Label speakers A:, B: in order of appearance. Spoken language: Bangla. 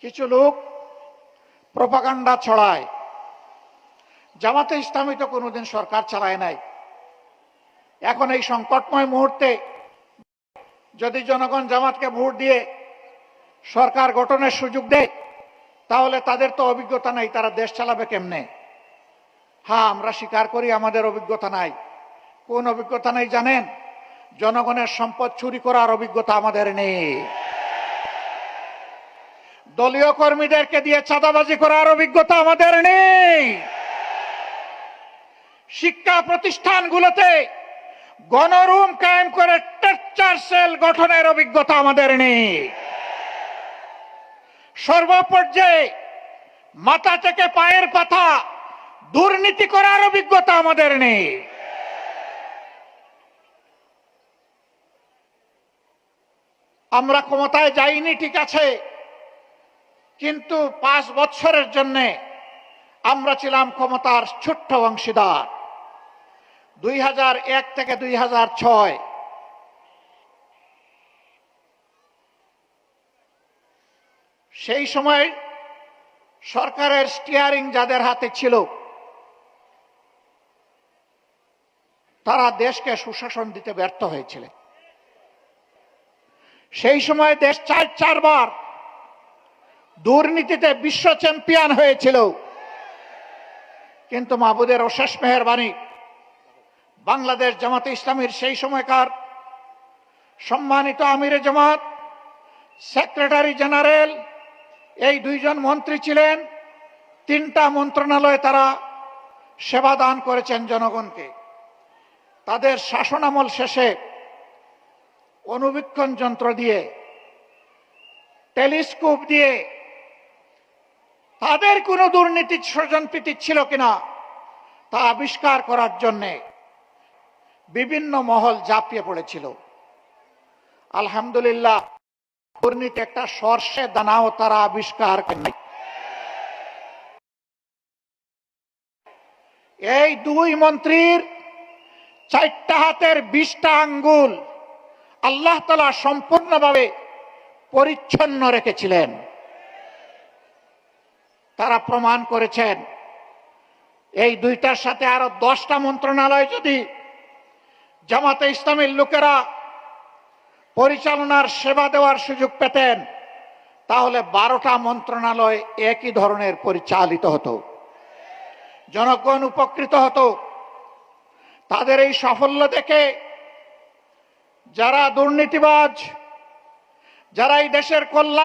A: কিছু লোক প্রপাগান্ডা ছড়ায়। জামাতে ইসলামী তো কোনোদিন সরকার চালায় নাই। এখন এই সংকটময় মুহূর্তে যদি জনগণ জামাতকে ভোট দিয়ে সরকার গঠনের সুযোগ দেয়, তাহলে তাদের তো অভিজ্ঞতা নাই, তারা দেশ চালাবে কেমনে? হ্যাঁ, আমরা স্বীকার করি আমাদের অভিজ্ঞতা নাই। কোন অভিজ্ঞতা নেই জানেন? জনগণের সম্পদ চুরি করার অভিজ্ঞতা আমাদের নেই। দলীয় কর্মীদেরকে দিয়ে চাঁদাবাজি করার অভিজ্ঞতা আমাদের নেই। শিক্ষা প্রতিষ্ঠানগুলোতে গণরুম কায়েম করে টর্চার সেল গঠনের অভিজ্ঞতা আমাদের নেই। সর্বপর্যায়ে মাথা থেকে পায়ের পাতা দুর্নীতি করার অভিজ্ঞতা আমাদের নেই। আমরা ক্ষমতায় যাইনি ঠিক আছে, কিন্তু 5 বছরের জন্য আমরা ছিলাম ক্ষমতার ছোট্ট অংশীদার। 2001 থেকে 2006 সেই সময় সরকারের স্টিয়ারিং যাদের হাতে ছিল, তারা দেশকে সুশাসন দিতে ব্যর্থ হয়েছিল। সেই সময় দেশ 4 বার দুর্নীতিতে বিশ্ব চ্যাম্পিয়ন হয়েছিল, কিন্তু মাহবুদের অশেষ মেহেরবানি বাংলাদেশ জামাতে ইসলামীর সেই সময়কার সম্মানিত আমিরে জামাত, সেক্রেটারি জেনারেল, এই 2 জন মন্ত্রী ছিলেন। 3টা মন্ত্রণালয়ে তারা সেবা দান করেছেন জনগণকে। তাদের শাসনামল শেষে অনুবীক্ষণ যন্ত্র দিয়ে, টেলিস্কোপ দিয়ে তাদের কোনো দুর্নীতি স্বজনপ্রীতি ছিল কিনা তা আবিষ্কার করার জন্যে বিভিন্ন মহল ঝাঁপিয়ে পড়েছিল। আলহামদুলিল্লাহ, দুর্নীতি একটা সর্ষে দানাও তারা আবিষ্কার করেনি। এই 2 মন্ত্রীর 4টা হাতের 20টা আঙ্গুল আল্লাহ তাআলা সম্পূর্ণভাবে পরিচ্ছন্ন রেখেছিলেন। তারা প্রমাণ করেছেন। এই 2টার সাথে আরো 10টা মন্ত্রণালয় যদি জামাতে ইসলামীর লোকেরা পরিচালনার সেবা দেওয়ার সুযোগ পেতেন, তাহলে 12টা মন্ত্রণালয় একই ধরনের পরিচালিত হতো, জনগণ উপকৃত হতো। তাদের এই সাফল্য দেখে যারা দুর্নীতিবাজ, যারা এই দেশের কল্যাণ